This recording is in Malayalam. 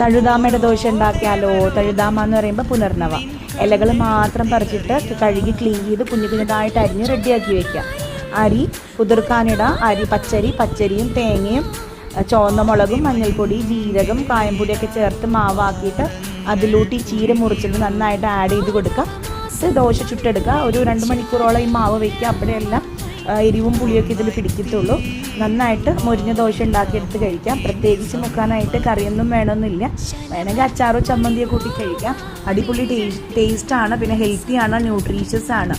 തഴുതാമയുടെ ദോശ ഉണ്ടാക്കിയാലോ? തഴുതാമ എന്ന് പറയുമ്പോൾ പുനർനവ ഇലകൾ മാത്രം പറിച്ചിട്ട് കഴുകി ക്ലീൻ ചെയ്ത് കുഞ്ഞു കുഞ്ഞതായിട്ട് അരിഞ്ഞ് റെഡിയാക്കി വെക്കുക. അരി കുതിർക്കാനിടുക. പച്ചരിയും തേങ്ങയും ചുവന്ന മുളകും മഞ്ഞൾപ്പൊടി ജീരകം കായംപൊടിയൊക്കെ ചേർത്ത് മാവാക്കിയിട്ട് അതിലൂട്ടി ചീര മുറിച്ചിട്ട് നന്നായിട്ട് ആഡ് ചെയ്ത് കൊടുക്കുക. ദോശ ചുട്ടെടുക്കുക. ഒരു 2 മണിക്കൂറോളം ഈ മാവ് വയ്ക്കുക. അപ്പോഴെല്ലാം എരിവും പുളിയൊക്കെ ഇതിൽ പിടിക്കത്തുള്ളൂ. നന്നായിട്ട് മൊരിഞ്ഞ ദോശ ഉണ്ടാക്കിയെടുത്ത് കഴിക്കാം. പ്രത്യേകിച്ച് മുക്കാനായിട്ട് കറിയൊന്നും വേണമെന്നില്ല. വേണമെങ്കിൽ അച്ചാറോ ചമ്മന്തിയോ കൂട്ടി കഴിക്കാം. അടിപൊളി ടേസ്റ്റാണ്. പിന്നെ ഹെൽത്തിയാണ്, ന്യൂട്രീഷ്യസ് ആണ്.